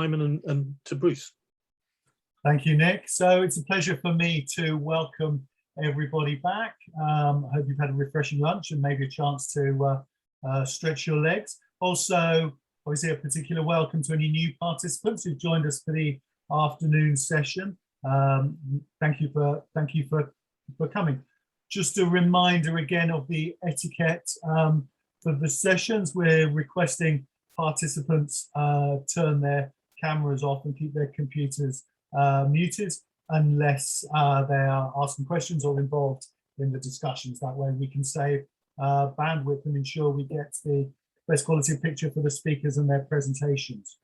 Simon and to Bruce. Thank you, Nick. So it's a pleasure for me to welcome everybody back. I hope you've had a refreshing lunch and maybe a chance to stretch your legs. Also, obviously, a particular welcome to any new participants who've joined us for the afternoon session. Thank you for coming. Just a reminder again of the etiquette for the sessions. We're requesting participants turn their cameras off and keep their computers muted unless they are asking questions or involved in the discussions. That way we can save bandwidth and ensure we get the best quality picture for the speakers and their presentations.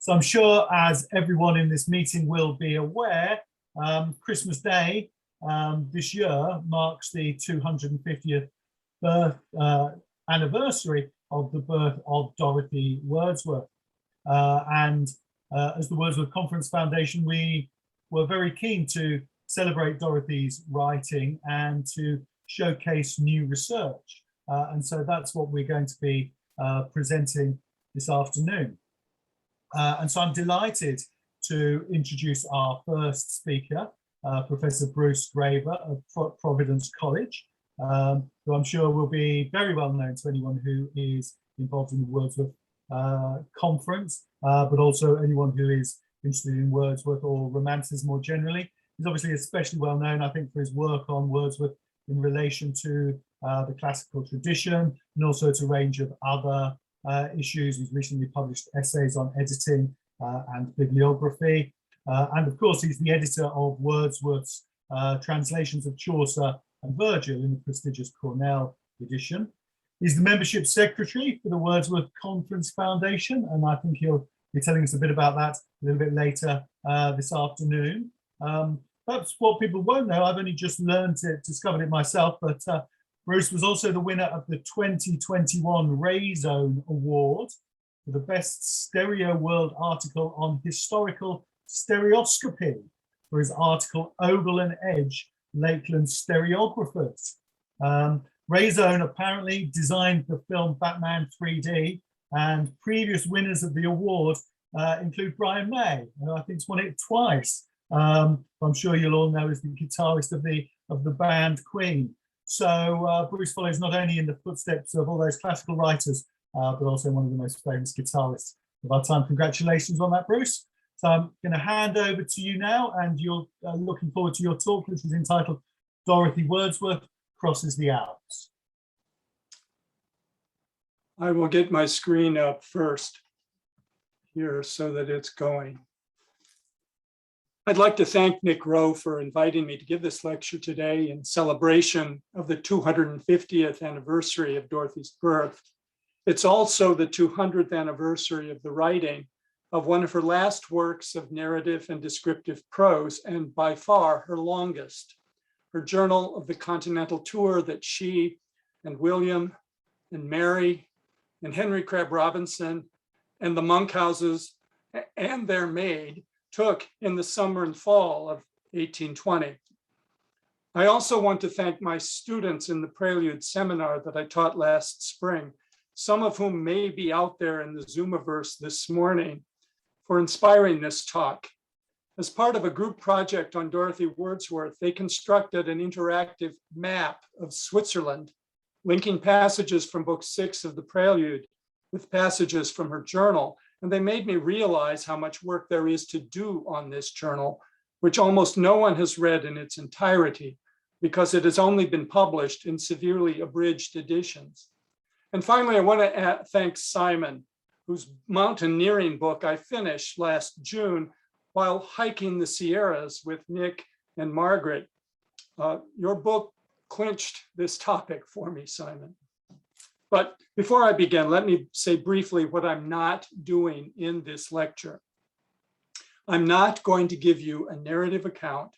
So I'm sure, as everyone in this meeting will be aware, Christmas Day this year marks the 250th birth anniversary of the birth of Dorothy Wordsworth. As the Wordsworth Conference Foundation, we were very keen to celebrate Dorothy's writing and to showcase new research. And so that's what we're going to be presenting this afternoon. And so I'm delighted to introduce our first speaker, Professor Bruce Graver of Providence College, who I'm sure will be very well known to anyone who is involved in the Wordsworth conference, but also anyone who is interested in Wordsworth or romances more generally. He's obviously especially well known, I think, for his work on Wordsworth in relation to the classical tradition and also to a range of other issues. He's recently published essays on editing and bibliography. And of course, he's the editor of Wordsworth's translations of Chaucer and Virgil in the prestigious Cornell edition. He's the membership secretary for the Wordsworth Conference Foundation, and I think he'll be telling us a bit about that a little bit later this afternoon. Perhaps what people won't know, I've only just learned it, discovered it myself, but Bruce was also the winner of the 2021 Rayzone Award for the best Stereo World article on historical stereoscopy for his article Ogle and Edge, Lakeland Stereographers. Rayzone apparently designed the film Batman 3D, and previous winners of the award include Brian May, who I think's won it twice. I'm sure you'll all know as the guitarist of the band Queen. So Bruce follows not only in the footsteps of all those classical writers, but also one of the most famous guitarists of our time. Congratulations on that, Bruce. So I'm going to hand over to you now, and you're looking forward to your talk, which is entitled Dorothy Wordsworth Crosses the Alps. I will get my screen up first here so that it's going. I'd like to thank Nick Rowe for inviting me to give this lecture today in celebration of the 250th anniversary of Dorothy's birth. It's also the 200th anniversary of the writing of one of her last works of narrative and descriptive prose, and by far her longest, her journal of the Continental tour that she and William and Mary and Henry Crabb Robinson and the monkhouses and their maid took in the summer and fall of 1820. I also want to thank my students in the Prelude seminar that I taught last spring, some of whom may be out there in the Zoomiverse this morning, for inspiring this talk. As part of a group project on Dorothy Wordsworth, they constructed an interactive map of Switzerland, linking passages from book 6 of the Prelude with passages from her journal. And they made me realize how much work there is to do on this journal, which almost no one has read in its entirety because it has only been published in severely abridged editions. And finally, I want to thank Simon, whose mountaineering book I finished last June while hiking the Sierras with Nick and Margaret. Your book clinched this topic for me, Simon. But before I begin, let me say briefly what I'm not doing in this lecture. I'm not going to give you a narrative account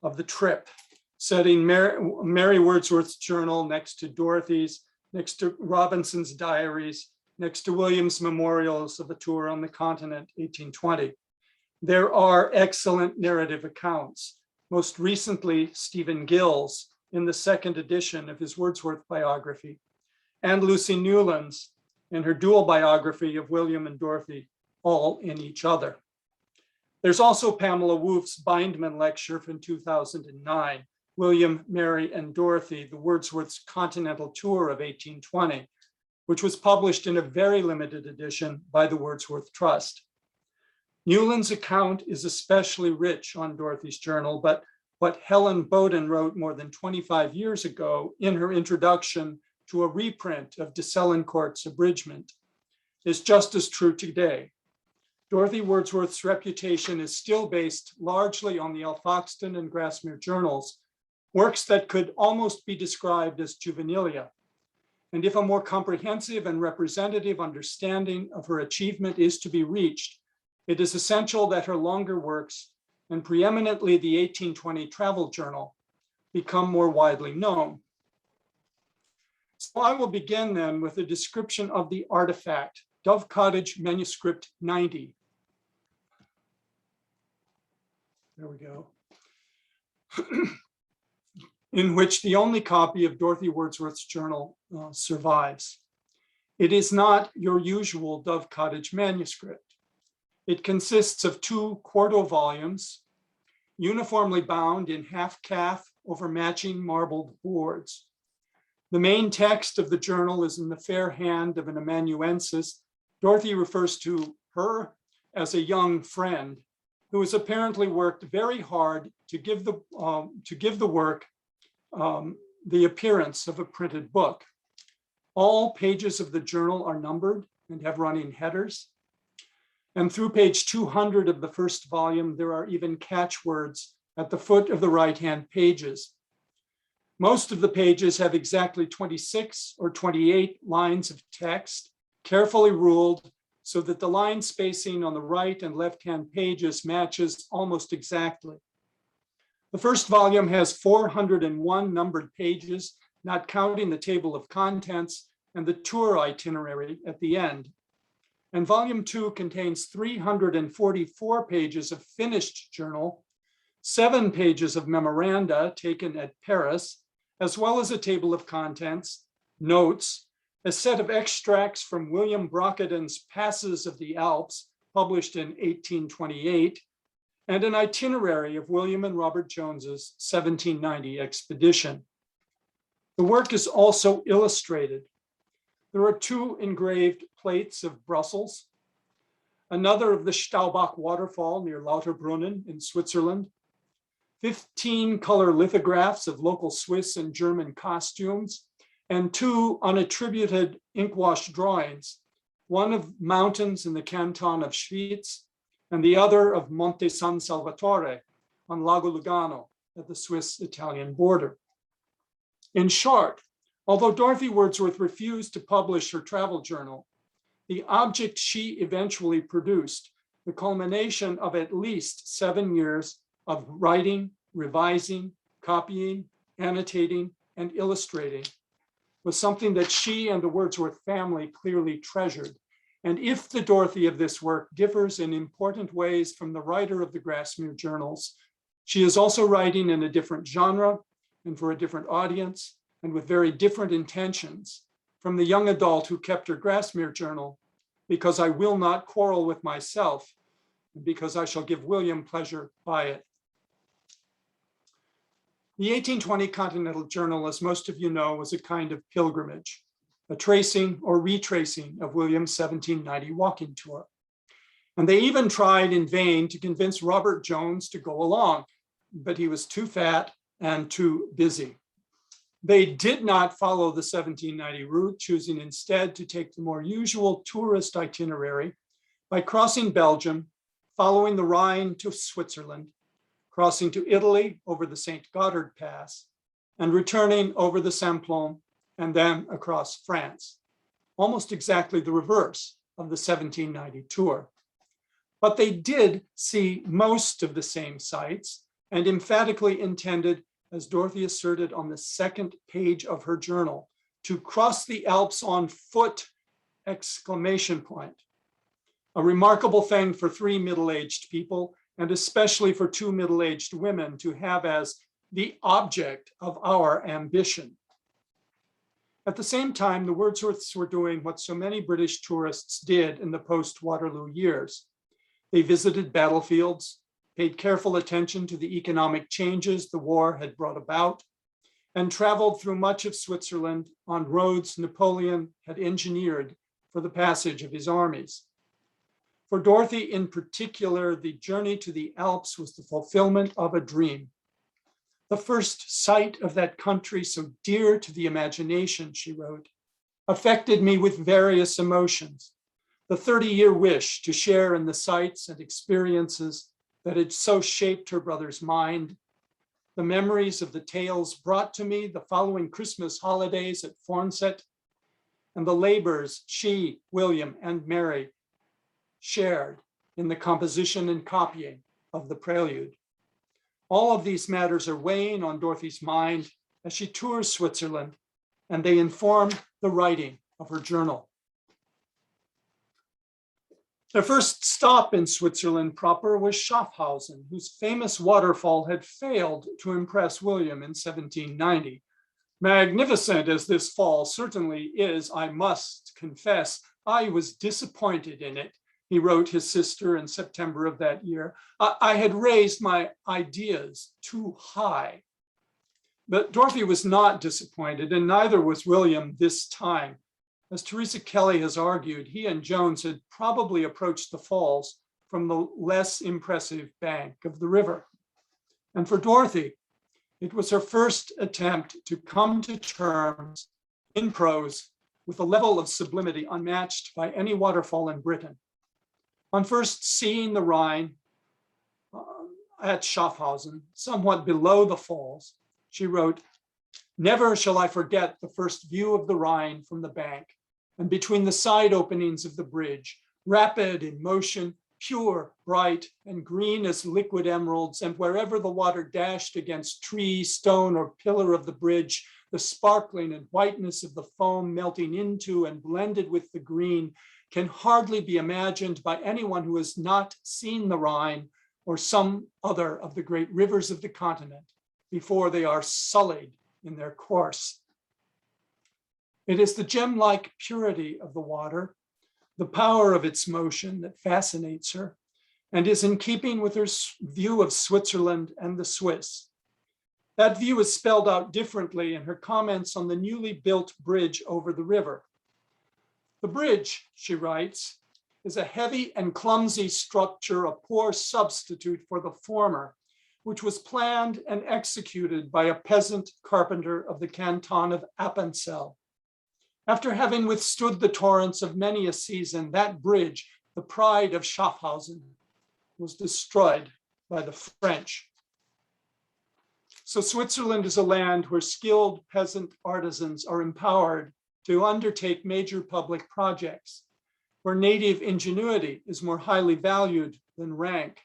of the trip, setting Mary Wordsworth's journal next to Dorothy's, next to Robinson's diaries, next to William's memorials of a tour on the continent, 1820. There are excellent narrative accounts, most recently Stephen Gill's in the second edition of his Wordsworth biography, and Lucy Newland's in her dual biography of William and Dorothy all in each other. There's also Pamela Woof's Bindman lecture from 2009, William, Mary, and Dorothy, the Wordsworth's Continental Tour of 1820, which was published in a very limited edition by the Wordsworth Trust. Newland's account is especially rich on Dorothy's journal, but what Helen Bowden wrote more than 25 years ago in her introduction to a reprint of de Selencourt's abridgment is just as true today. Dorothy Wordsworth's reputation is still based largely on the Alfoxden and Grasmere journals, works that could almost be described as juvenilia. And if a more comprehensive and representative understanding of her achievement is to be reached, it is essential that her longer works, and preeminently the 1820 travel journal, become more widely known. So I will begin then with a description of the artifact, Dove Cottage Manuscript 90. There we go. In which the only copy of Dorothy Wordsworth's journal survives. It is not your usual Dove Cottage manuscript. It consists of 2 quarto volumes, uniformly bound in half-calf over matching marbled boards. The main text of the journal is in the fair hand of an amanuensis. Dorothy refers to her as a young friend who has apparently worked very hard to give the work the appearance of a printed book. All pages of the journal are numbered and have running headers. And through page 200 of the first volume, there are even catchwords at the foot of the right-hand pages. Most of the pages have exactly 26 or 28 lines of text, carefully ruled so that the line spacing on the right and left-hand pages matches almost exactly. The first volume has 401 numbered pages, not counting the table of contents and the tour itinerary at the end. And volume 2 contains 344 pages of finished journal, 7 pages of memoranda taken at Paris, as well as a table of contents, notes, a set of extracts from William Brockedon's Passes of the Alps, published in 1828, and an itinerary of William and Robert Jones's 1790 expedition. The work is also illustrated. There are 2 engraved plates of Brussels, another of the Staubach waterfall near Lauterbrunnen in Switzerland, 15 color lithographs of local Swiss and German costumes, and 2 unattributed inkwash drawings, one of mountains in the canton of Schwyz, and the other of Monte San Salvatore on Lago Lugano at the Swiss-Italian border. In short, although Dorothy Wordsworth refused to publish her travel journal, the object she eventually produced, the culmination of at least 7 years of writing, revising, copying, annotating, and illustrating, was something that she and the Wordsworth family clearly treasured. And if the Dorothy of this work differs in important ways from the writer of the Grasmere journals, she is also writing in a different genre and for a different audience and with very different intentions from the young adult who kept her Grasmere journal, because I will not quarrel with myself, and because I shall give William pleasure by it. The 1820 Continental Journal, as most of you know, was a kind of pilgrimage, a tracing or retracing of William's 1790 walking tour. And they even tried in vain to convince Robert Jones to go along, but he was too fat and too busy. They did not follow the 1790 route, choosing instead to take the more usual tourist itinerary by crossing Belgium, following the Rhine to Switzerland, crossing to Italy over the St. Gothard Pass, and returning over the Simplon and then across France, almost exactly the reverse of the 1790 tour. But they did see most of the same sites and emphatically intended, as Dorothy asserted on the second page of her journal, to cross the Alps on foot, exclamation point. A remarkable thing for 3 middle-aged people, and especially for 2 middle-aged women, to have as the object of our ambition. At the same time, the Wordsworths were doing what so many British tourists did in the post-Waterloo years. They visited battlefields, paid careful attention to the economic changes the war had brought about, and traveled through much of Switzerland on roads Napoleon had engineered for the passage of his armies. For Dorothy in particular, the journey to the Alps was the fulfillment of a dream. The first sight of that country so dear to the imagination, she wrote, affected me with various emotions. The 30-year wish to share in the sights and experiences that had so shaped her brother's mind, the memories of the tales brought to me the following Christmas holidays at Forncett, and the labors she, William, and Mary shared in the composition and copying of the prelude. All of these matters are weighing on Dorothy's mind as she tours Switzerland, and they inform the writing of her journal. Their first stop in Switzerland proper was Schaffhausen, whose famous waterfall had failed to impress William in 1790. Magnificent as this fall certainly is, I must confess, I was disappointed in it, he wrote his sister in September of that year. I had raised my ideas too high. But Dorothy was not disappointed, and neither was William this time. As Teresa Kelly has argued, he and Jones had probably approached the falls from the less impressive bank of the river. And for Dorothy, it was her first attempt to come to terms in prose with a level of sublimity unmatched by any waterfall in Britain. On first seeing the Rhine at Schaffhausen, somewhat below the falls, she wrote, "Never shall I forget the first view of the Rhine from the bank, and between the side openings of the bridge, rapid in motion, pure, bright, and green as liquid emeralds, and wherever the water dashed against tree, stone, or pillar of the bridge, the sparkling and whiteness of the foam melting into and blended with the green can hardly be imagined by anyone who has not seen the Rhine or some other of the great rivers of the continent before they are sullied in their course. It is the gem-like purity of the water, the power of its motion that fascinates her and is in keeping with her view of Switzerland and the Swiss. That view is spelled out differently in her comments on the newly built bridge over the river. The bridge, she writes, is a heavy and clumsy structure, a poor substitute for the former, which was planned and executed by a peasant carpenter of the canton of Appenzell. After having withstood the torrents of many a season, that bridge, the pride of Schaffhausen, was destroyed by the French. So Switzerland is a land where skilled peasant artisans are empowered to undertake major public projects, where native ingenuity is more highly valued than rank.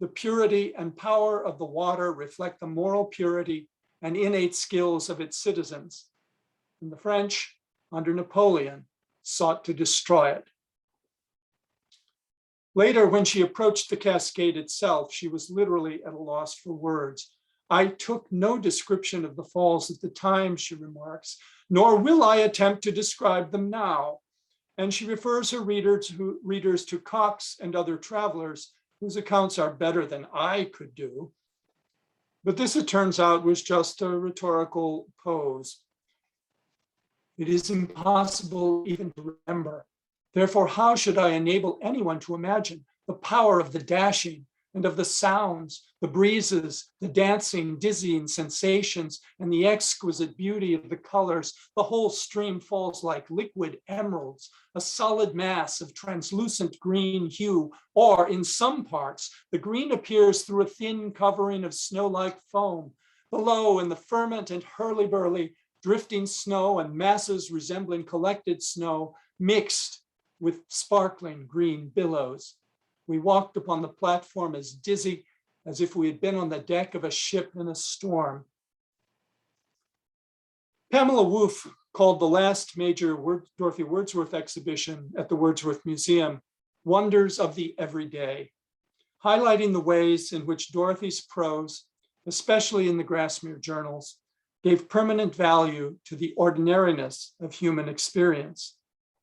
The purity and power of the water reflect the moral purity and innate skills of its citizens. And the French, under Napoleon, sought to destroy it. Later, when she approached the cascade itself, she was literally at a loss for words. "I took no description of the falls at the time," she remarks, "nor will I attempt to describe them now." And she refers her readers to Cox and other travelers whose accounts are better than I could do. But this, it turns out, was just a rhetorical pose. It is impossible even to remember. Therefore, how should I enable anyone to imagine the power of the dashing and of the sounds, the breezes, the dancing, dizzying sensations, and the exquisite beauty of the colors? The whole stream falls like liquid emeralds, a solid mass of translucent green hue, or in some parts, the green appears through a thin covering of snow-like foam. Below, in the ferment and hurly-burly, drifting snow and masses resembling collected snow mixed with sparkling green billows. We walked upon the platform as dizzy as if we had been on the deck of a ship in a storm. Pamela Woof called the last major Dorothy Wordsworth exhibition at the Wordsworth Museum Wonders of the Everyday, highlighting the ways in which Dorothy's prose, especially in the Grassmere journals, gave permanent value to the ordinariness of human experience: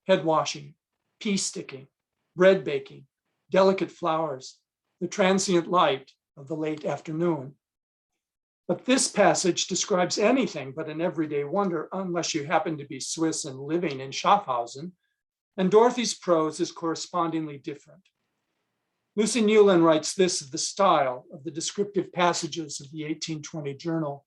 head washing, pea sticking, bread baking, delicate flowers, the transient light of the late afternoon. But this passage describes anything but an everyday wonder, unless you happen to be Swiss and living in Schaffhausen, and Dorothy's prose is correspondingly different. Lucy Newlin writes this of the style of the descriptive passages of the 1820 journal.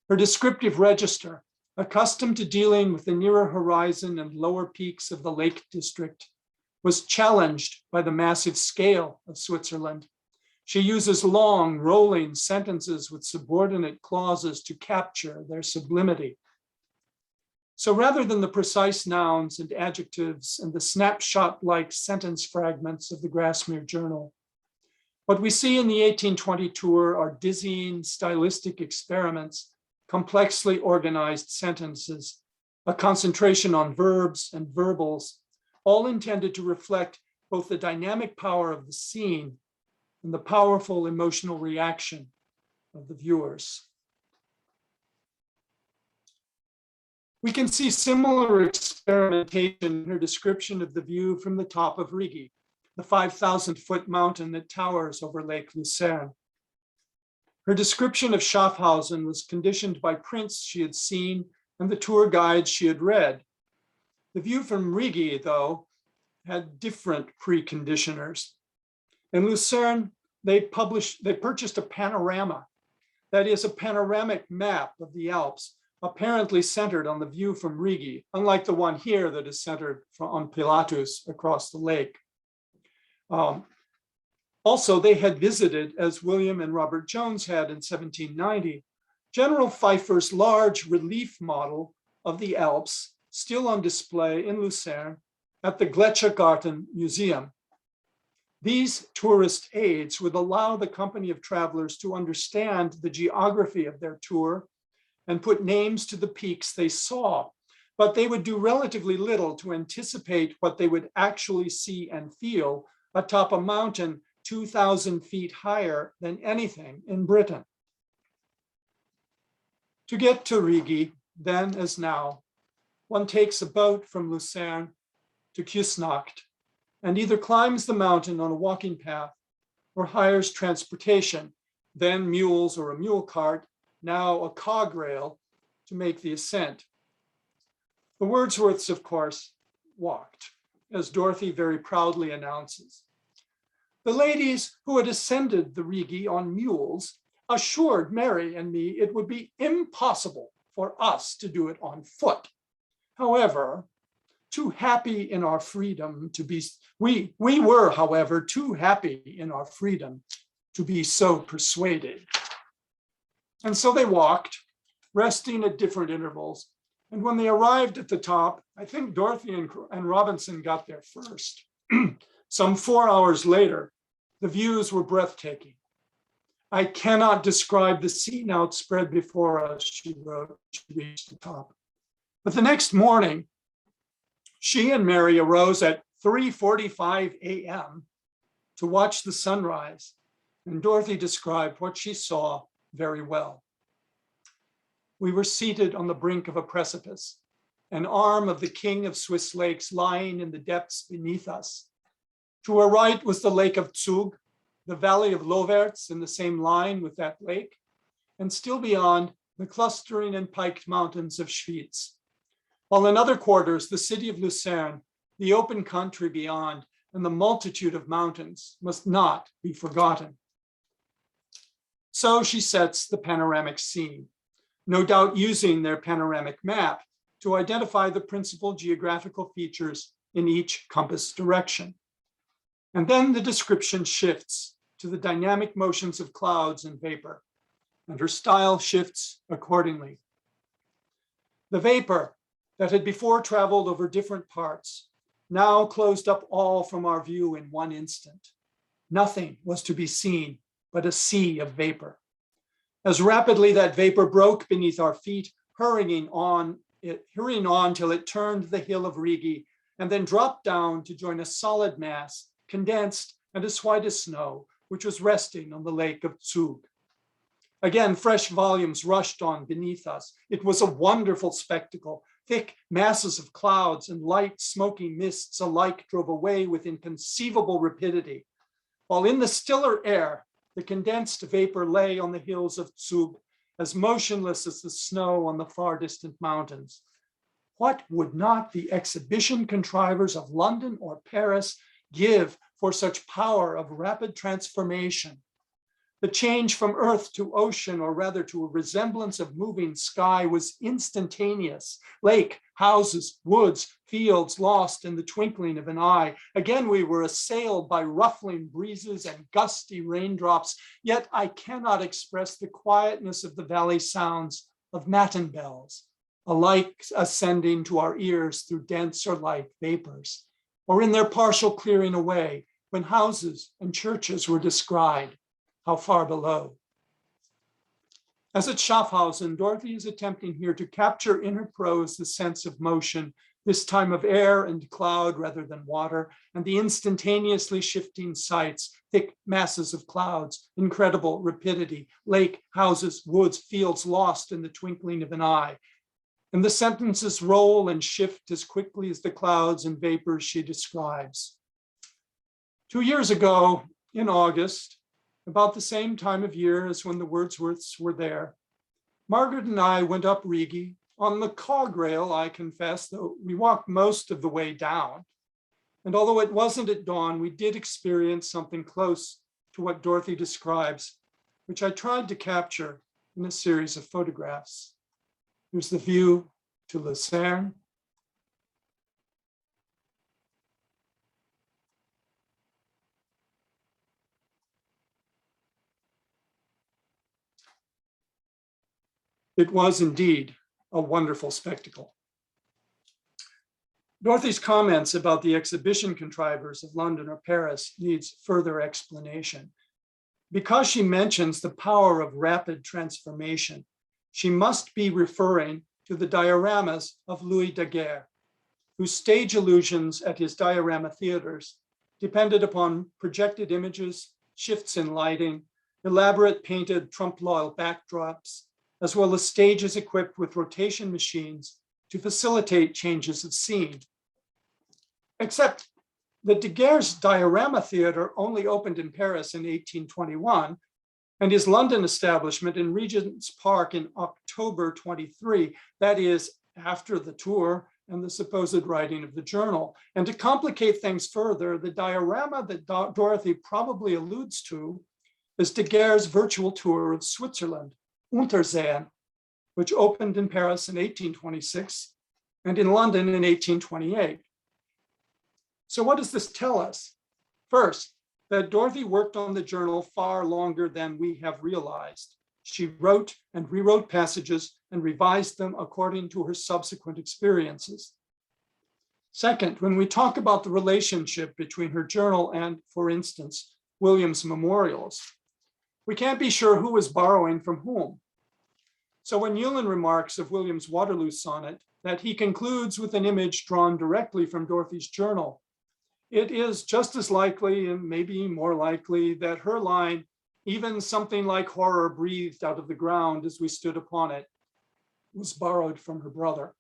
Her descriptive register, accustomed to dealing with the nearer horizon and lower peaks of the Lake District, was challenged by the massive scale of Switzerland. She uses long, rolling sentences with subordinate clauses to capture their sublimity. So rather than the precise nouns and adjectives and the snapshot-like sentence fragments of the Grassmere Journal, what we see in the 1820 tour are dizzying stylistic experiments, complexly organized sentences, a concentration on verbs and verbals, all intended to reflect both the dynamic power of the scene and the powerful emotional reaction of the viewers. We can see similar experimentation in her description of the view from the top of Rigi, the 5,000-foot mountain that towers over Lake Lucerne. Her description of Schaffhausen was conditioned by prints she had seen and the tour guides she had read. The view from Rigi, though, had different preconditioners. In Lucerne, they purchased a panorama, that is, a panoramic map of the Alps, apparently centered on the view from Rigi, unlike the one here that is centered on Pilatus across the lake. Also, they had visited, as William and Robert Jones had in 1790, General Pfeiffer's large relief model of the Alps, still on display in Lucerne at the Gletschergarten Museum. These tourist aids would allow the company of travelers to understand the geography of their tour and put names to the peaks they saw, but they would do relatively little to anticipate what they would actually see and feel atop a mountain 2,000 feet higher than anything in Britain. To get to Rigi, then as now, one takes a boat from Lucerne to Küsnacht and either climbs the mountain on a walking path or hires transportation, then mules or a mule cart, now a cog rail, to make the ascent. The Wordsworths, of course, walked, as Dorothy very proudly announces. The ladies who had ascended the Rigi on mules assured Mary and me it would be impossible for us to do it on foot. However, too happy in our freedom to be, we were, however, too happy in our freedom to be so persuaded. And so they walked, resting at different intervals. And when they arrived at the top, I think Dorothy and Robinson got there first. Some 4 hours later, the views were breathtaking. I cannot describe the scene outspread before us, she wrote, she reached the top. But the next morning, she and Mary arose at 3:45 a.m. to watch the sunrise, and Dorothy described what she saw very well. We were seated on the brink of a precipice, an arm of the king of Swiss lakes lying in the depths beneath us. To our right was the lake of Zug, the valley of Lowertz in the same line with that lake, and still beyond, the clustering and piked mountains of Schwyz. While in other quarters, the city of Lucerne, the open country beyond, and the multitude of mountains must not be forgotten. So she sets the panoramic scene, no doubt using their panoramic map to identify the principal geographical features in each compass direction. And then the description shifts to the dynamic motions of clouds and vapor, and her style shifts accordingly. The vapor that had before traveled over different parts now closed up all from our view in one instant. Nothing was to be seen but a sea of vapor. As rapidly that vapor broke beneath our feet, hurrying on till it turned the hill of Rigi and then dropped down to join a solid mass, condensed and as white as snow, which was resting on the lake of Zug. Again, fresh volumes rushed on beneath us. It was a wonderful spectacle. Thick masses of clouds and light smoky mists alike drove away with inconceivable rapidity, while in the stiller air, the condensed vapor lay on the hills of Zug as motionless as the snow on the far distant mountains. What would not the exhibition contrivers of London or Paris give for such power of rapid transformation? The change from earth to ocean, or rather to a resemblance of moving sky, was instantaneous. Lake, houses, woods, fields lost in the twinkling of an eye. Again, we were assailed by ruffling breezes and gusty raindrops, yet I cannot express the quietness of the valley sounds of matin bells, alike ascending to our ears through dense or light vapors, or in their partial clearing away when houses and churches were descried. How far below. As at Schaffhausen, Dorothy is attempting here to capture in her prose the sense of motion, this time of air and cloud rather than water, and the instantaneously shifting sights, thick masses of clouds, incredible rapidity, lake, houses, woods, fields lost in the twinkling of an eye. And the sentences roll and shift as quickly as the clouds and vapors she describes. 2 years ago, in August, about the same time of year as when the Wordsworths were there, Margaret and I went up Rigi on the cog rail, I confess, though we walked most of the way down. And although it wasn't at dawn, we did experience something close to what Dorothy describes, which I tried to capture in a series of photographs. Here's the view to Lucerne. It was indeed a wonderful spectacle. Dorothy's comments about the exhibition contrivers of London or Paris needs further explanation. Because she mentions the power of rapid transformation, she must be referring to the dioramas of Louis Daguerre, whose stage illusions at his diorama theaters depended upon projected images, shifts in lighting, elaborate painted trompe-l'oeil backdrops, as well as stages equipped with rotation machines to facilitate changes of scene. Except that Daguerre's diorama theater only opened in Paris in 1821, and his London establishment in Regent's Park in October 23, that is, after the tour and the supposed writing of the journal. And to complicate things further, the diorama that Dorothy probably alludes to is Daguerre's virtual tour of Switzerland, Unterseen, which opened in Paris in 1826 and in London in 1828. So what does this tell us? First, that Dorothy worked on the journal far longer than we have realized. She wrote and rewrote passages and revised them according to her subsequent experiences. Second, when we talk about the relationship between her journal and, for instance, William's memorials, we can't be sure who was borrowing from whom. So when Yulin remarks of William's Waterloo sonnet that he concludes with an image drawn directly from Dorothy's journal, it is just as likely and maybe more likely that her line, even something like horror breathed out of the ground as we stood upon it, was borrowed from her brother.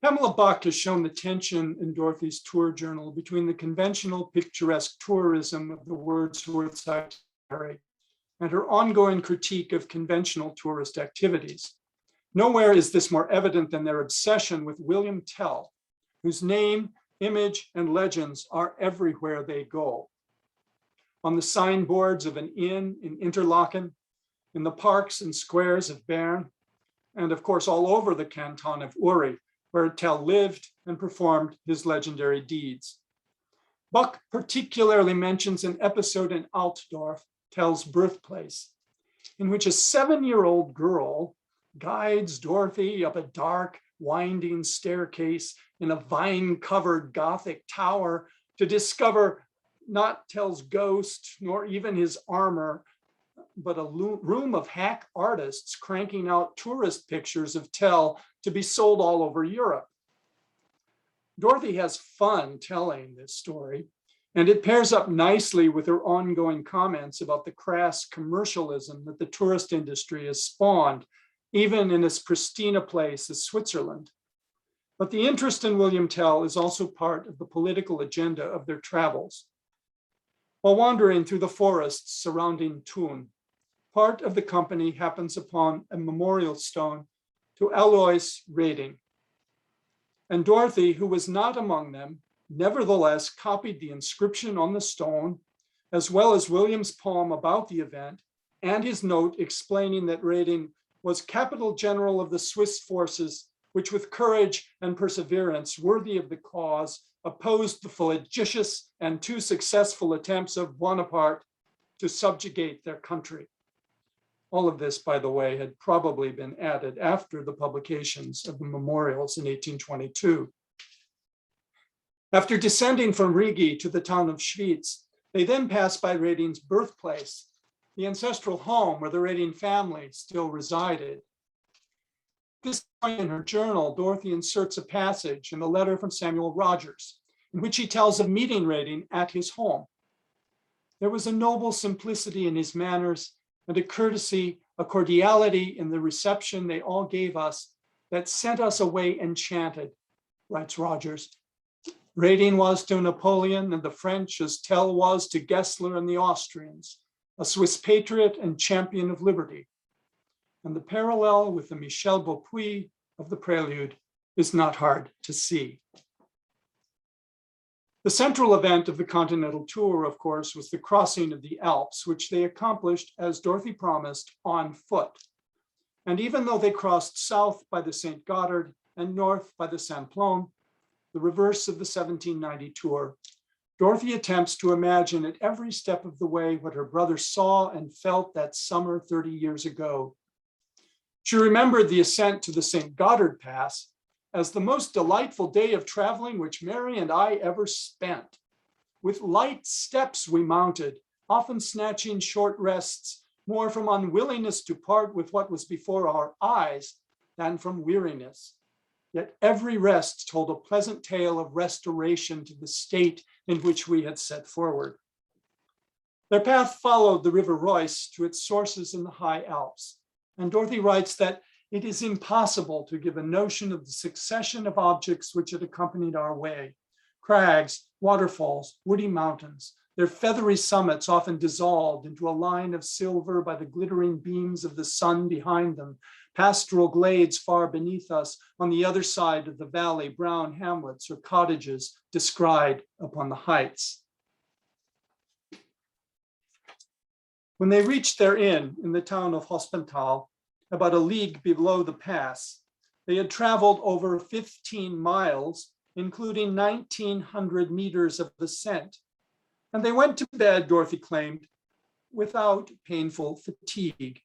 Pamela Buck has shown the tension in Dorothy's tour journal between the conventional picturesque tourism of the Wordsworth itinerary and her ongoing critique of conventional tourist activities. Nowhere is this more evident than their obsession with William Tell, whose name, image, and legends are everywhere they go. On the signboards of an inn in Interlaken, in the parks and squares of Bern, and of course all over the canton of Uri, where Tell lived and performed his legendary deeds. Buck particularly mentions an episode in Altdorf, Tell's birthplace, in which a 7-year-old girl guides Dorothy up a dark, winding staircase in a vine-covered Gothic tower to discover not Tell's ghost, nor even his armor, but a room of hack artists cranking out tourist pictures of Tell to be sold all over Europe. Dorothy has fun telling this story, And it pairs up nicely with her ongoing comments about the crass commercialism that the tourist industry has spawned, even in as pristine a place as Switzerland. But the interest in William Tell is also part of the political agenda of their travels. While wandering through the forests surrounding Thun, part of the company happens upon a memorial stone to Alois Reding. And Dorothy, who was not among them, nevertheless copied the inscription on the stone, as well as William's poem about the event and his note explaining that Reding was capital general of the Swiss forces, which with courage and perseverance worthy of the cause opposed the flagitious and too successful attempts of Bonaparte to subjugate their country. All of this, by the way, had probably been added after the publications of the memorials in 1822. After descending from Rigi to the town of Schwyz, they then passed by Reding's birthplace, the ancestral home where the Reding family still resided. This point in her journal, Dorothy inserts a passage in a letter from Samuel Rogers, in which he tells of meeting Reding at his home. There was a noble simplicity in his manners and a courtesy, a cordiality in the reception they all gave us that sent us away enchanted, writes Rogers. Reding was to Napoleon and the French as Tell was to Gessler and the Austrians, a Swiss patriot and champion of liberty. And the parallel with the Michel Beaupuy of the Prelude is not hard to see. The central event of the Continental Tour, of course, was the crossing of the Alps, which they accomplished, as Dorothy promised, on foot. And even though they crossed south by the St. Gothard and north by the Simplon, the reverse of the 1790 tour, Dorothy attempts to imagine at every step of the way what her brother saw and felt that summer 30 years ago. She remembered the ascent to the St. Gothard Pass as the most delightful day of traveling which Mary and I ever spent. With light steps we mounted, often snatching short rests, more from unwillingness to part with what was before our eyes than from weariness. Yet every rest told a pleasant tale of restoration to the state in which we had set forward. Their path followed the River Reuss to its sources in the high Alps. And Dorothy writes that it is impossible to give a notion of the succession of objects which had accompanied our way. Crags, waterfalls, woody mountains, their feathery summits often dissolved into a line of silver by the glittering beams of the sun behind them, pastoral glades far beneath us, on the other side of the valley, brown hamlets or cottages descried upon the heights. When they reached their inn in the town of Hospenthal, about a league below the pass, they had traveled over 15 miles, including 1,900 meters of ascent. And they went to bed, Dorothy claimed, without painful fatigue.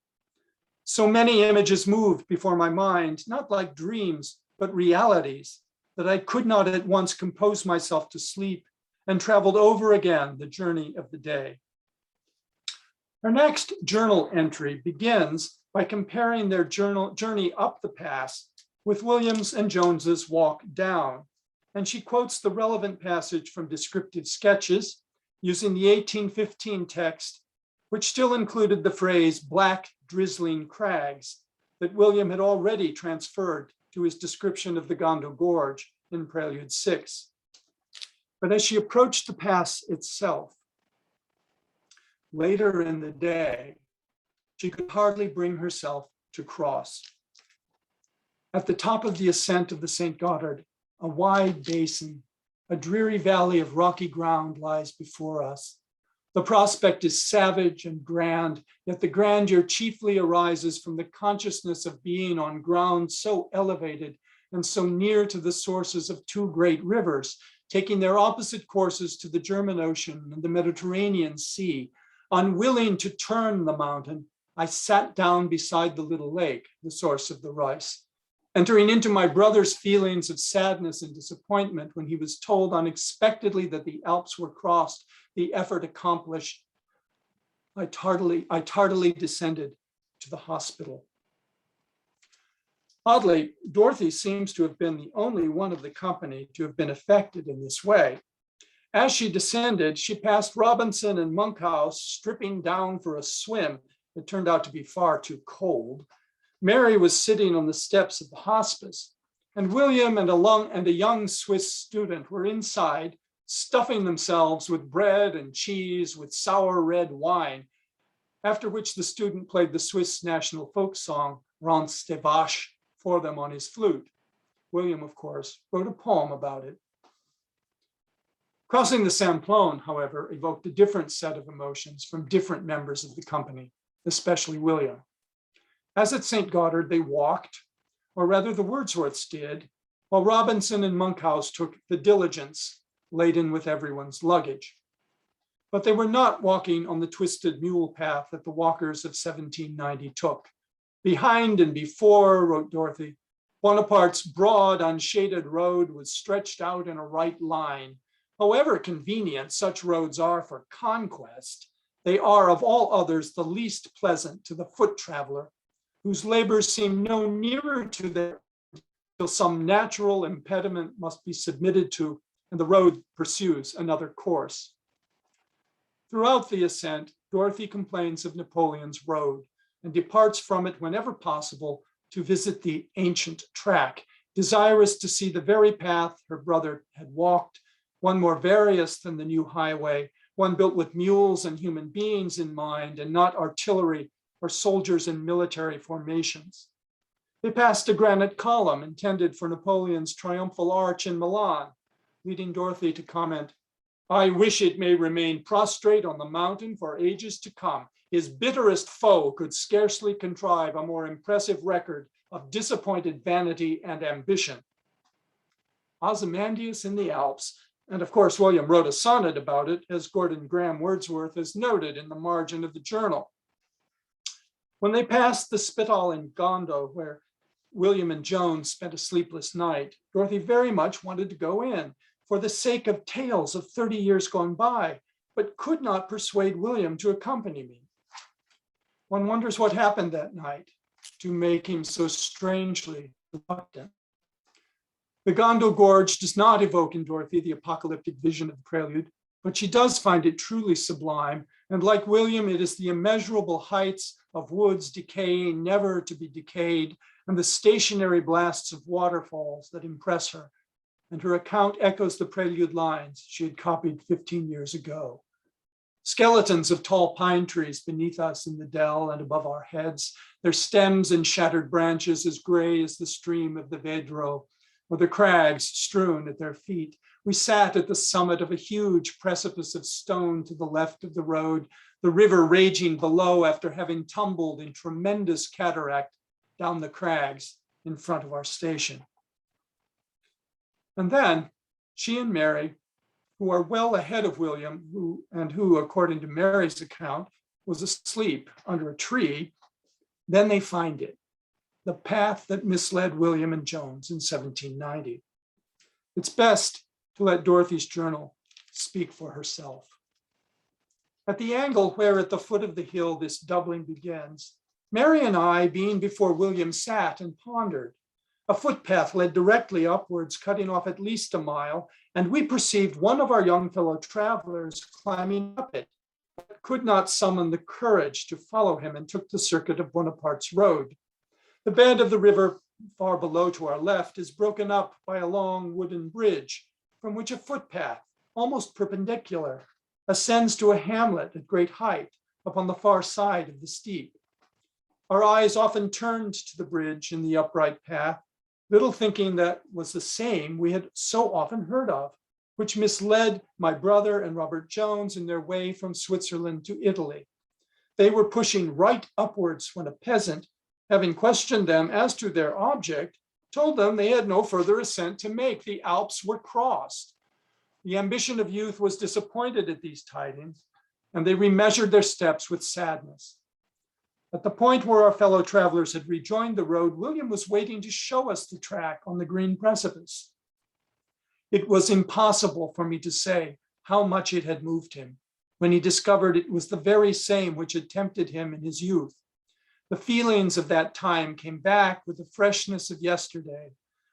So many images moved before my mind, not like dreams, but realities, that I could not at once compose myself to sleep and traveled over again the journey of the day. Our next journal entry begins by comparing their journey up the pass with Williams and Jones's walk down. And she quotes the relevant passage from Descriptive Sketches using the 1815 text, which still included the phrase black drizzling crags that William had already transferred to his description of the Gondo Gorge in Prelude 6. But as she approached the pass itself, later in the day, she could hardly bring herself to cross. At the top of the ascent of the St. Gothard, a wide basin, a dreary valley of rocky ground lies before us. The prospect is savage and grand, yet the grandeur chiefly arises from the consciousness of being on ground so elevated and so near to the sources of two great rivers, taking their opposite courses to the German Ocean and the Mediterranean Sea. Unwilling to turn the mountain, I sat down beside the little lake, the source of the Reuss. Entering into my brother's feelings of sadness and disappointment when he was told unexpectedly that the Alps were crossed, the effort accomplished, I tardily descended to the hospital. Oddly, Dorothy seems to have been the only one of the company to have been affected in this way. As she descended, she passed Robinson and Monkhouse stripping down for a swim. It turned out to be far too cold. Mary was sitting on the steps of the hospice, and William and a young Swiss student were inside, stuffing themselves with bread and cheese with sour red wine, after which the student played the Swiss national folk song, Rance des Vaches, for them on his flute. William, of course, wrote a poem about it. Crossing the Simplon, however, evoked a different set of emotions from different members of the company, especially William. As at St. Gothard, they walked, or rather the Wordsworths did, while Robinson and Monkhouse took the diligence laden with everyone's luggage. But they were not walking on the twisted mule path that the walkers of 1790 took. Behind and before, wrote Dorothy, Bonaparte's broad, unshaded road was stretched out in a right line. However convenient such roads are for conquest, they are of all others the least pleasant to the foot traveler, whose labors seem no nearer to their till some natural impediment must be submitted to, and the road pursues another course. Throughout the ascent, Dorothy complains of Napoleon's road and departs from it whenever possible to visit the ancient track, desirous to see the very path her brother had walked, one more various than the new highway, one built with mules and human beings in mind and not artillery or soldiers in military formations. They passed a granite column intended for Napoleon's triumphal arch in Milan, leading Dorothy to comment, I wish it may remain prostrate on the mountain for ages to come. His bitterest foe could scarcely contrive a more impressive record of disappointed vanity and ambition. Ozymandias in the Alps, and of course, William wrote a sonnet about it, as Gordon Graham Wordsworth has noted in the margin of the journal. When they passed the Spital in Gondo, where William and Joan spent a sleepless night, Dorothy very much wanted to go in for the sake of tales of 30 years gone by, but could not persuade William to accompany me. One wonders what happened that night to make him so strangely reluctant. The Gondo Gorge does not evoke in Dorothy the apocalyptic vision of the prelude, but she does find it truly sublime. And like William, it is the immeasurable heights of woods decaying, never to be decayed, and the stationary blasts of waterfalls that impress her. And her account echoes the prelude lines she had copied 15 years ago. Skeletons of tall pine trees beneath us in the dell and above our heads, their stems and shattered branches as gray as the stream of the Vedro, or the crags strewn at their feet. We sat at the summit of a huge precipice of stone to the left of the road, the river raging below after having tumbled in tremendous cataract down the crags in front of our station. And then she and Mary, who are well ahead of William, who, according to Mary's account, was asleep under a tree, then they find it, the path that misled William and Jones in 1790. It's best to let Dorothy's journal speak for herself. At the angle where at the foot of the hill this doubling begins, Mary and I, being before William, sat and pondered. A footpath led directly upwards, cutting off at least a mile, and we perceived one of our young fellow travelers climbing up it, but could not summon the courage to follow him and took the circuit of Bonaparte's road. The bed of the river far below to our left is broken up by a long wooden bridge from which a footpath, almost perpendicular, ascends to a hamlet at great height upon the far side of the steep. Our eyes often turned to the bridge in the upright path, little thinking that was the same we had so often heard of, which misled my brother and Robert Jones in their way from Switzerland to Italy. They were pushing right upwards when a peasant, having questioned them as to their object, told them they had no further ascent to make. The Alps were crossed. The ambition of youth was disappointed at these tidings, and they remeasured their steps with sadness. At the point where our fellow travelers had rejoined the road, William was waiting to show us the track on the green precipice. It was impossible for me to say how much it had moved him when he discovered it was the very same which had tempted him in his youth. The feelings of that time came back with the freshness of yesterday,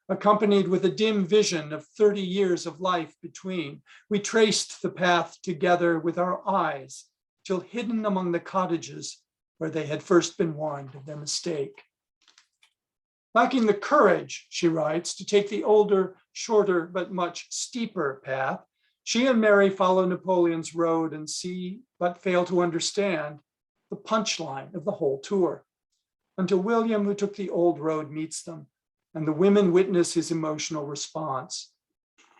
accompanied with a dim vision of 30 years of life between. We traced the path together with our eyes till hidden among the cottages where they had first been warned of their mistake. Lacking the courage, she writes, to take the older, shorter, but much steeper path, she and Mary follow Napoleon's road and see, but fail to understand, the punchline of the whole tour, until William, who took the old road, meets them, and the women witness his emotional response.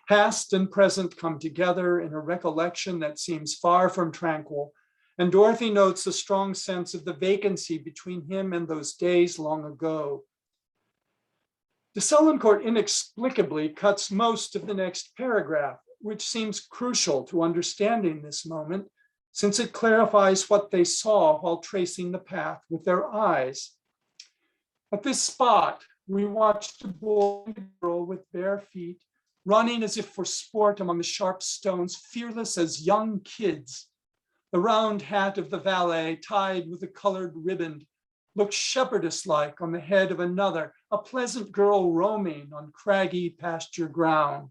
Past and present come together in a recollection that seems far from tranquil, and Dorothy notes a strong sense of the vacancy between him and those days long ago. De Selincourt inexplicably cuts most of the next paragraph, which seems crucial to understanding this moment, since it clarifies what they saw while tracing the path with their eyes. At this spot, we watched a boy and girl with bare feet, running as if for sport among the sharp stones, fearless as young kids. The round hat of the valet, tied with a colored ribbon, looked shepherdess-like on the head of another, a pleasant girl roaming on craggy pasture ground.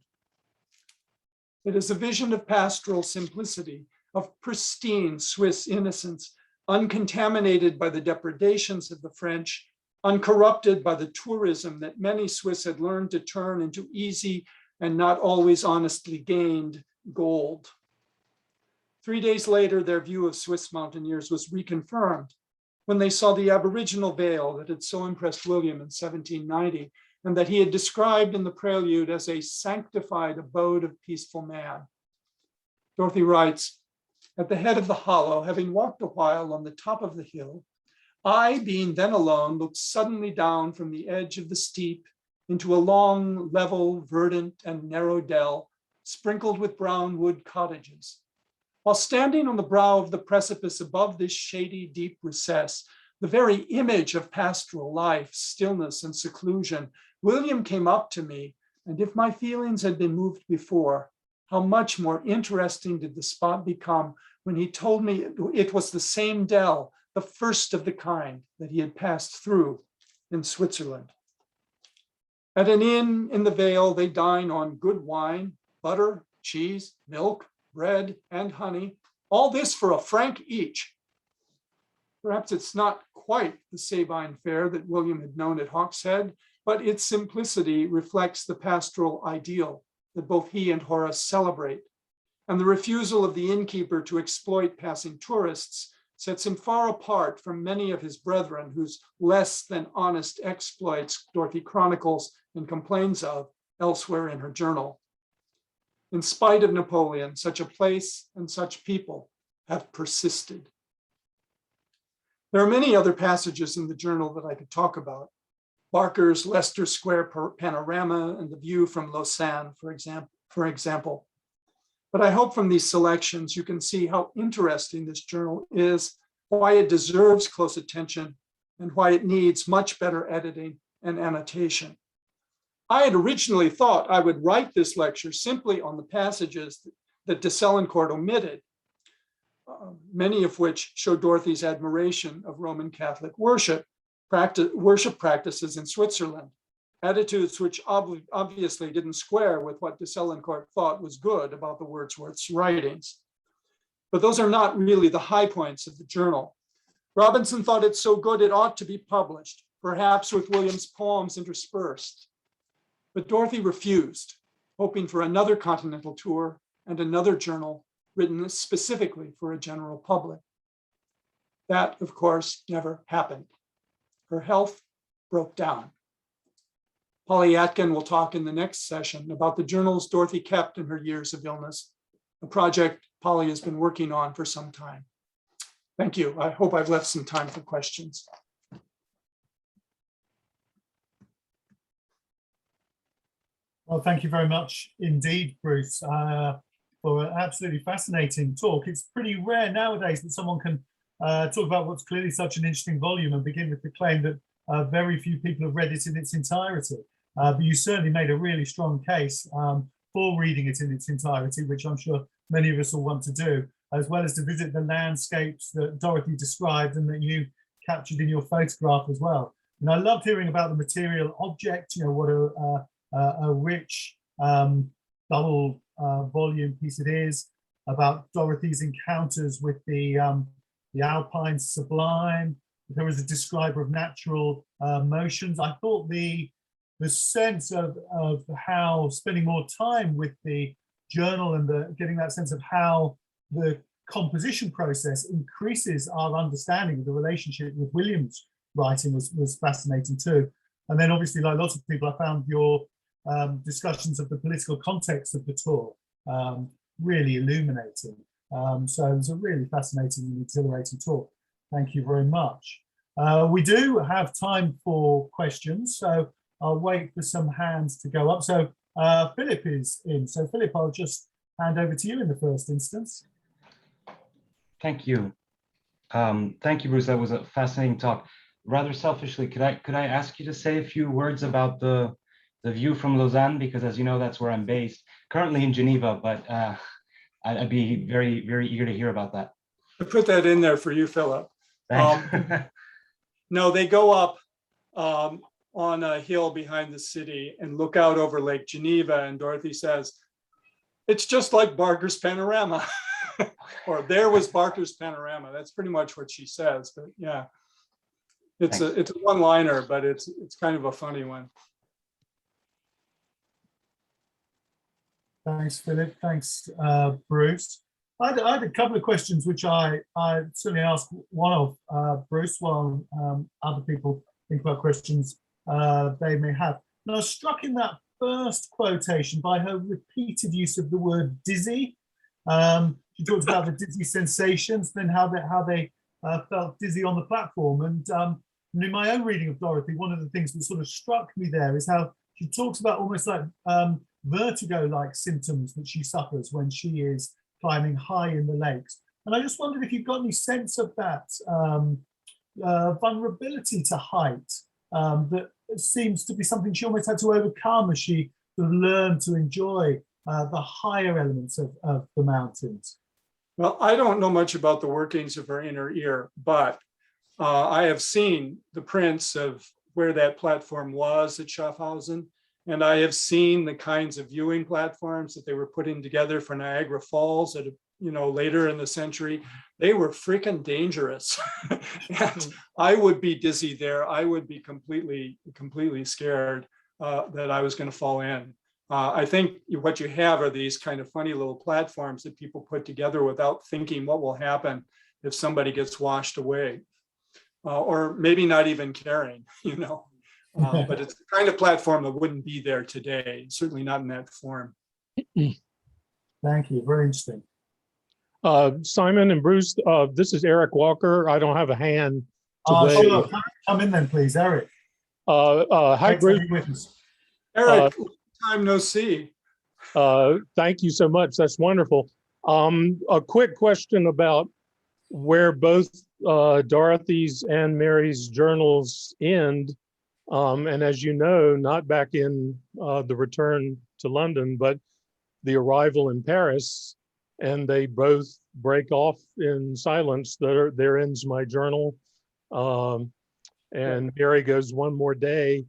It is a vision of pastoral simplicity, of pristine Swiss innocence, uncontaminated by the depredations of the French, uncorrupted by the tourism that many Swiss had learned to turn into easy and not always honestly gained gold. 3 days later, their view of Swiss mountaineers was reconfirmed when they saw the Aboriginal vale that had so impressed William in 1790, and that he had described in the prelude as a sanctified abode of peaceful man. Dorothy writes, at the head of the hollow, having walked a while on the top of the hill, I, being then alone, looked suddenly down from the edge of the steep into a long, level, verdant, and narrow dell, sprinkled with brown wood cottages. While standing on the brow of the precipice above this shady, deep recess, the very image of pastoral life, stillness, and seclusion, William came up to me, and if my feelings had been moved before, how much more interesting did the spot become when he told me it was the same dell, the first of the kind that he had passed through in Switzerland. At an inn in the Vale, they dine on good wine, butter, cheese, milk, bread, and honey, all this for £1 each. Perhaps it's not quite the Sabine fare that William had known at Hawkshead, but its simplicity reflects the pastoral ideal that both he and Horace celebrate. And the refusal of the innkeeper to exploit passing tourists sets him far apart from many of his brethren whose less than honest exploits Dorothy chronicles and complains of elsewhere in her journal. In spite of Napoleon, such a place and such people have persisted. There are many other passages in the journal that I could talk about. Barker's Leicester Square panorama and the view from Lausanne, for example. But I hope from these selections you can see how interesting this journal is, why it deserves close attention, and why it needs much better editing and annotation. I had originally thought I would write this lecture simply on the passages that de Selincourt omitted, many of which show Dorothy's admiration of Roman Catholic worship practices in Switzerland, attitudes which obviously didn't square with what de Selincourt thought was good about the Wordsworth's writings. But those are not really the high points of the journal. Robinson thought it so good it ought to be published, perhaps with William's poems interspersed. But Dorothy refused, hoping for another continental tour and another journal written specifically for a general public. That, of course, never happened. Her health broke down. Polly Atkin will talk in the next session about the journals Dorothy kept in her years of illness, a project Polly has been working on for some time. Thank you. I hope I've left some time for questions. Well, thank you very much indeed, Bruce, for an absolutely fascinating talk. It's pretty rare nowadays that someone can talk about what's clearly such an interesting volume and begin with the claim that very few people have read it in its entirety. But you certainly made a really strong case for reading it in its entirety, which I'm sure many of us will want to do, as well as to visit the landscapes that Dorothy described and that you captured in your photograph as well. And I loved hearing about the material object, you know, what a rich double volume piece it is about Dorothy's encounters with the Alpine sublime. There was a describer of natural motions. I thought the sense of how spending more time with the journal and getting that sense of how the composition process increases our understanding of the relationship with William's writing was fascinating too. And then obviously, like lots of people, I found your discussions of the political context of the tour really illuminating. So it was a really fascinating and exhilarating talk. Thank you very much. We do have time for questions, so I'll wait for some hands to go up. So Philip is in. So Philip, I'll just hand over to you in the first instance. Thank you. Thank you, Bruce. That was a fascinating talk. Rather selfishly, could I ask you to say a few words about the view from Lausanne? Because as you know, that's where I'm based, currently in Geneva, but I'd be very, very eager to hear about that. I put that in there for you, Philip. Thanks. No, they go up on a hill behind the city and look out over Lake Geneva, and Dorothy says, "It's just like Barker's panorama." Or there was Barker's panorama. That's pretty much what she says. But yeah, it's a one-liner, but it's kind of a funny one. Thanks, Philip. Thanks, Bruce. I had a couple of questions which I certainly asked one of Bruce, while other people think about questions they may have. And I was struck in that first quotation by her repeated use of the word dizzy. She talks about the dizzy sensations, then how they felt dizzy on the platform. And in my own reading of Dorothy, one of the things that sort of struck me there is how she talks about almost like vertigo-like symptoms that she suffers when she is climbing high in the lakes. And I just wondered if you've got any sense of that vulnerability to height that seems to be something she almost had to overcome as she sort of learned to enjoy the higher elements of the mountains. Well, I don't know much about the workings of her inner ear, but I have seen the prints of where that platform was at Schaffhausen, and I have seen the kinds of viewing platforms that they were putting together for Niagara Falls at later in the century. They were freaking dangerous. And I would be dizzy there. I would be completely scared that I was going to fall in. I think what you have are these kind of funny little platforms that people put together without thinking what will happen if somebody gets washed away, or maybe not even caring, but it's the kind of platform that wouldn't be there today, certainly not in that form. Thank you, very interesting. Simon and Bruce, this is Eric Walker. I don't have a hand today. Sure. Come in then, please, Eric. Hi, Bruce. Eric, time no see. Thank you so much. That's wonderful. A quick question about where both Dorothy's and Mary's journals end. And as you know, not back in the return to London, but the arrival in Paris, and they both break off in silence. There ends my journal. And Mary goes one more day.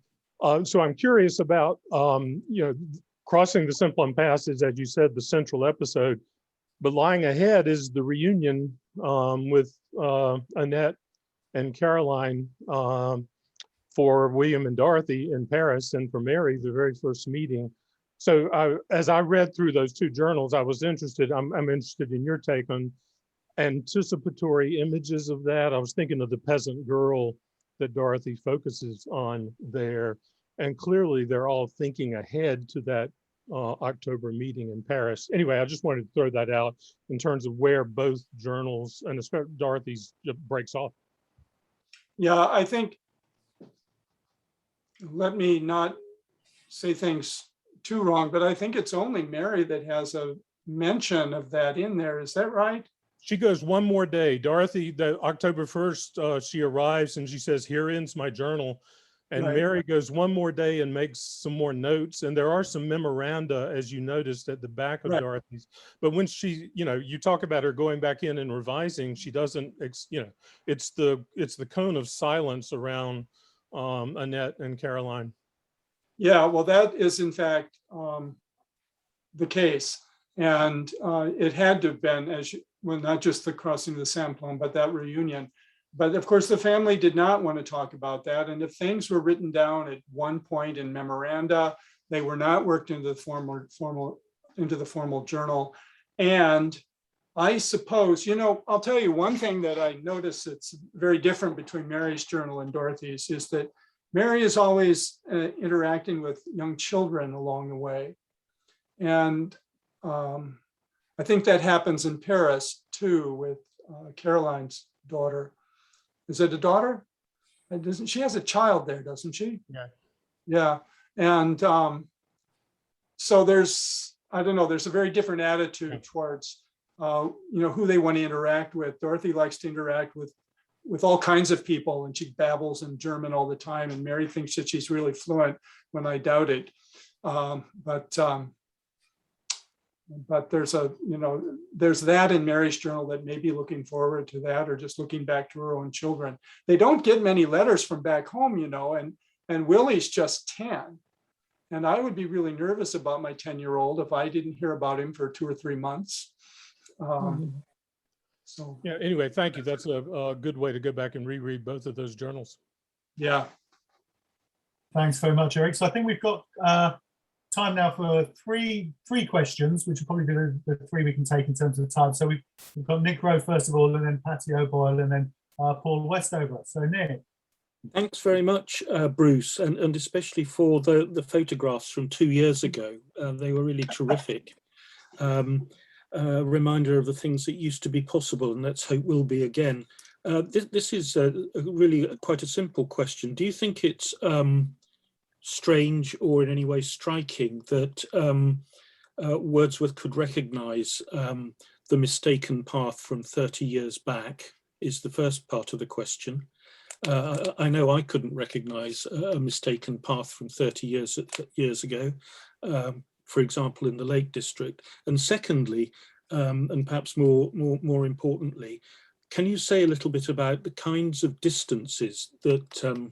So I'm curious about, crossing the Simplon Pass is, as you said, the central episode, but lying ahead is the reunion with Annette and Caroline for William and Dorothy in Paris, and for Mary, the very first meeting. So as I read through those two journals, I was interested, I'm interested in your take on anticipatory images of that. I was thinking of the peasant girl that Dorothy focuses on there. And clearly they're all thinking ahead to that October meeting in Paris. Anyway, I just wanted to throw that out in terms of where both journals, and especially Dorothy's, breaks off. Yeah, I think, let me not say things too wrong, but I think it's only Mary that has a mention of that in there. Is that right? She goes one more day. Dorothy, the October 1st, she arrives and she says, "Here ends my journal." And Right. Mary goes one more day and makes some more notes. And there are some memoranda, as you noticed, at the back of Right. Dorothy's. But when she, you talk about her going back in and revising, she doesn't, it's the cone of silence around Annette and Caroline. Yeah, well, that is in fact the case. And it had to have been, well, not just the crossing of the Simplon, but that reunion. But of course, the family did not want to talk about that. And if things were written down at one point in memoranda, they were not worked into the formal journal. And I suppose, I'll tell you one thing that I notice that's very different between Mary's journal and Dorothy's is that Mary is always interacting with young children along the way. And I think that happens in Paris too with Caroline's daughter. Is it a daughter? She has a child there, doesn't she? Yeah. Yeah. And so there's a very different attitude towards, who they want to interact with. Dorothy likes to interact with all kinds of people, and she babbles in German all the time. And Mary thinks that she's really fluent when I doubt it. But there's that in Mary's journal that may be looking forward to that, or just looking back to her own children. They don't get many letters from back home, and Willie's just 10. And I would be really nervous about my 10-year-old if I didn't hear about him for 2 or 3 months. So Yeah, anyway, thank you. That's a good way to go back and reread both of those journals. yeah. Thanks very much, Eric. So I think we've got time now for three questions, which will probably be the 3 we can take in terms of the time. So we've got Nick Rowe first of all, and then Patty O'Boyle, and then Paul Westover. So Nick. Thanks very much, Bruce, and especially for the photographs from 2 years ago. They were really terrific. Reminder of the things that used to be possible, and let's hope will be again. This is really quite a simple question. Do you think it's strange or in any way striking that Wordsworth could recognise the mistaken path from 30 years back, is the first part of the question. I know I couldn't recognise a mistaken path from 30 years ago, for example, in the Lake District. And secondly, and perhaps more importantly, can you say a little bit about the kinds of distances that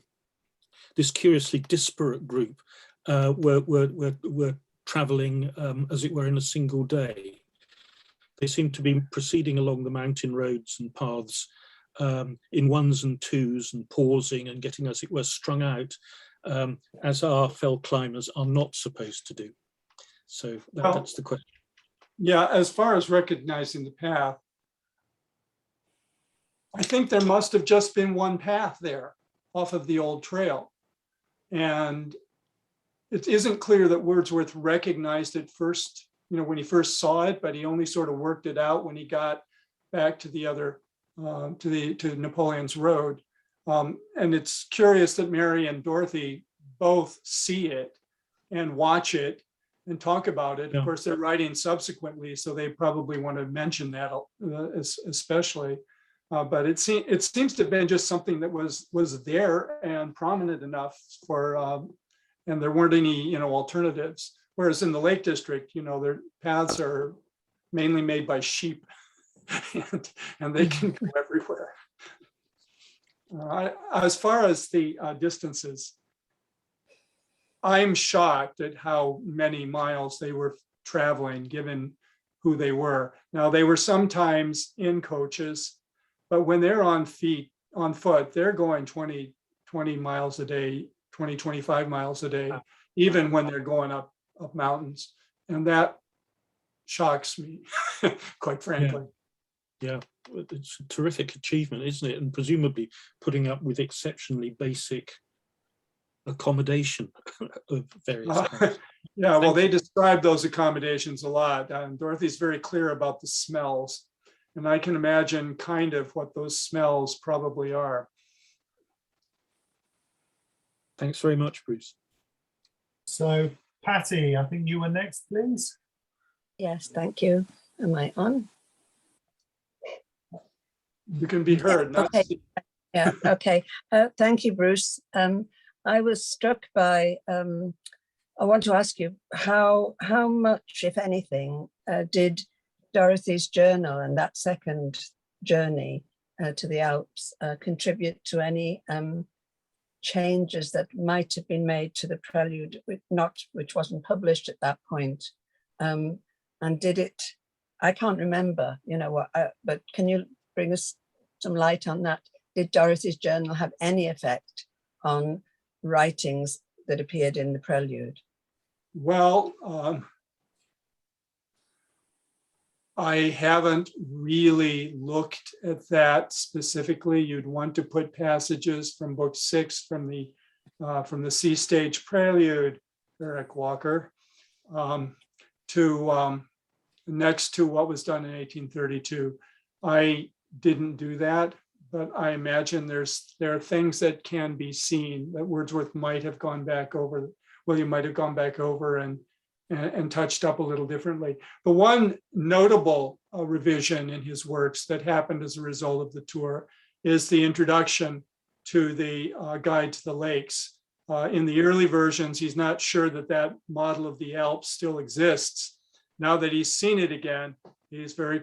this curiously disparate group were travelling, as it were, in a single day? They seem to be proceeding along the mountain roads and paths in ones and twos, and pausing and getting, as it were, strung out, as our fell climbers are not supposed to do. So that's the question. Yeah, as far as recognizing the path, I think there must have just been one path there off of the old trail. And it isn't clear that Wordsworth recognized it first, when he first saw it, but he only sort of worked it out when he got back to the other, to Napoleon's Road. And it's curious that Mary and Dorothy both see it and watch it and talk about it. Yeah. Of course, they're writing subsequently, so they probably want to mention that especially. But it seems to have been just something that was there and prominent enough for, and there weren't any alternatives. Whereas in the Lake District, their paths are mainly made by sheep, and they can go everywhere. As far as the distances, I'm shocked at how many miles they were traveling, given who they were. Now, they were sometimes in coaches, but when they're on foot, they're going 20 miles a day, 25 miles a day, even when they're going up mountains. And that shocks me, quite frankly. Yeah, it's a terrific achievement, isn't it? And presumably putting up with exceptionally basic accommodation of various kinds. Yeah, well, they describe those accommodations a lot. Dorothy's very clear about the smells, and I can imagine kind of what those smells probably are. Thanks very much, Bruce. So Patty, I think you were next, please. Yes, thank you. Am I on? You can be heard. Yeah, okay. Yeah, okay. Thank you, Bruce. I was struck by, I want to ask you, how much, if anything, did Dorothy's journal and that second journey to the Alps contribute to any changes that might have been made to the prelude, which wasn't published at that point? And did it, I can't remember, but can you bring us some light on that? Did Dorothy's journal have any effect on writings that appeared in the prelude? Well, I haven't really looked at that specifically. You'd want to put passages from book 6 from the C stage prelude, Eric Walker, to next to what was done in 1832. I didn't do that, but I imagine there are things that can be seen that Wordsworth might have gone back over, William might have gone back over and touched up a little differently. The one notable revision in his works that happened as a result of the tour is the introduction to the Guide to the Lakes. In the early versions, he's not sure that model of the Alps still exists. Now that he's seen it again, he's very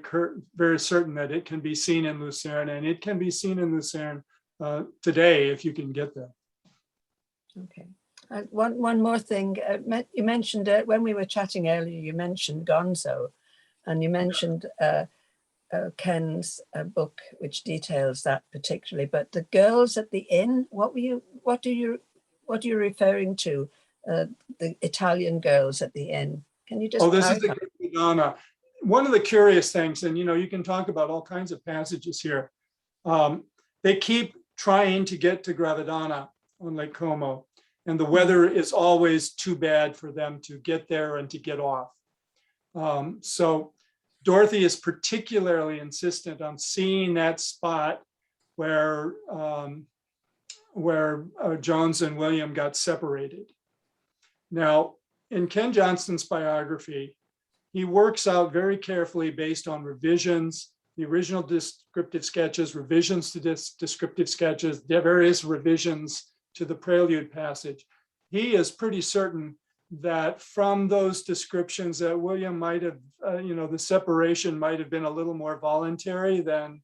certain that it can be seen in Lucerne, and it can be seen in Lucerne today if you can get there. Okay. One more thing. You mentioned when we were chatting earlier, you mentioned Gonzo, and you mentioned Ken's book, which details that particularly. But the girls at the inn, what are you referring to? The Italian girls at the inn. Can you just? Oh, this is the Madonna. One of the curious things, and you can talk about all kinds of passages here. They keep trying to get to Gravedana on Lake Como, and the weather is always too bad for them to get there and to get off. So Dorothy is particularly insistent on seeing that spot where Jones and William got separated. Now, in Ken Johnston's biography, he works out very carefully based on revisions, the original descriptive sketches, revisions to descriptive sketches, various revisions to the prelude passage. He is pretty certain that from those descriptions that William might have, the separation might have been a little more voluntary than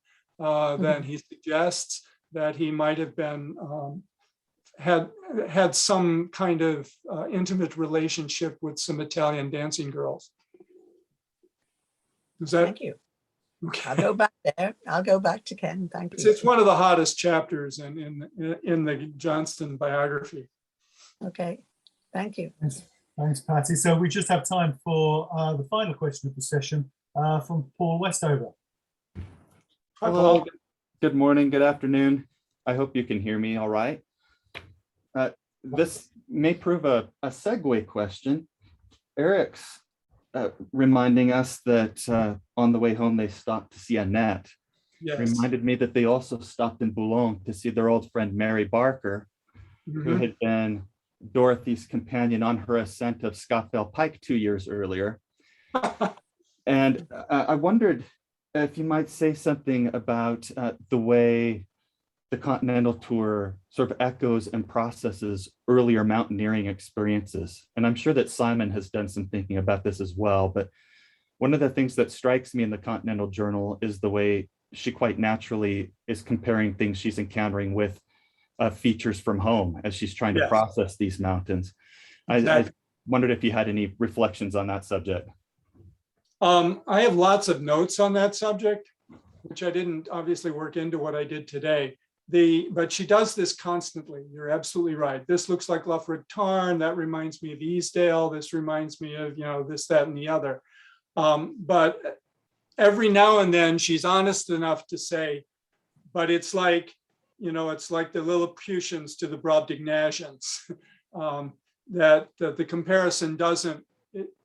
he suggests, that he might have been had some kind of intimate relationship with some Italian dancing girls. Thank you. Okay. I'll go back there. I'll go back to Ken. Thank you. It's one of the hottest chapters in the Johnston biography. Okay. Thank you. Thanks, Patty. So we just have time for the final question of the session from Paul Westover. Hi, Hello. Paul. Good morning, good afternoon. I hope you can hear me all right. This may prove a segue question. Eric's reminding us that on the way home they stopped to see Annette. Yes. Reminded me that they also stopped in Boulogne to see their old friend Mary Barker, who had been Dorothy's companion on her ascent of Scottvale Pike 2 years earlier. And I wondered if you might say something about the way the Continental Tour sort of echoes and processes earlier mountaineering experiences. And I'm sure that Simon has done some thinking about this as well. But one of the things that strikes me in the Continental Journal is the way she quite naturally is comparing things she's encountering with features from home as she's trying to process these mountains. I wondered if you had any reflections on that subject. I have lots of notes on that subject, which I didn't obviously work into what I did today. But she does this constantly. You're absolutely right. This looks like Lufford Tarn. That reminds me of Easdale. This reminds me of, this, that, and the other. But every now and then she's honest enough to say, but it's like, it's like the Lilliputians to the Brobdingnagians, that the comparison doesn't,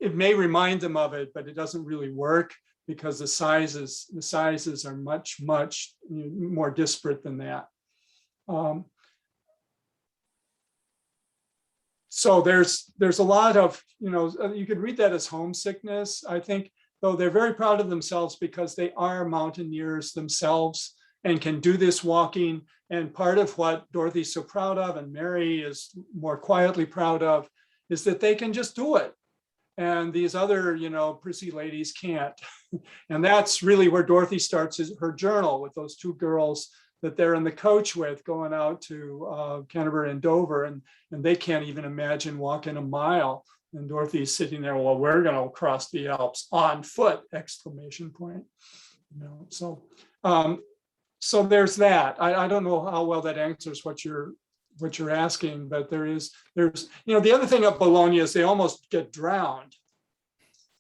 it may remind them of it, but it doesn't really work because the sizes are much more disparate than that. So there's a lot of, you could read that as homesickness. I think, though, they're very proud of themselves because they are mountaineers themselves and can do this walking. And part of what Dorothy's so proud of, and Mary is more quietly proud of, is that they can just do it. And these other, prissy ladies can't. And that's really where Dorothy starts her journal with those two girls that they're in the coach with going out to Canterbury and Dover, and they can't even imagine walking a mile. And Dorothy's sitting there, well, we're going to cross the Alps on foot! Exclamation point. You know, so there's that. I don't know how well that answers what you're asking, but there's the other thing of Bologna is they almost get drowned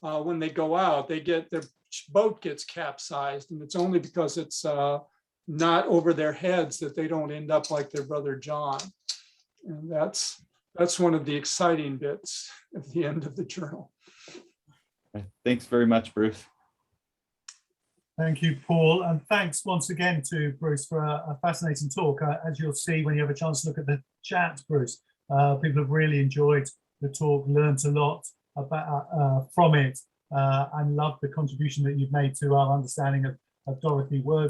when they go out. Their boat gets capsized, and it's only because it's not over their heads that they don't end up like their brother John. And that's one of the exciting bits at the end of the journal. Thanks very much, Bruce. Thank you, Paul, and thanks once again to Bruce for a fascinating talk. As you'll see when you have a chance to look at the chat, Bruce, people have really enjoyed the talk, learned a lot about from it, and loved the contribution that you've made to our understanding of Dorothy Wordsworth.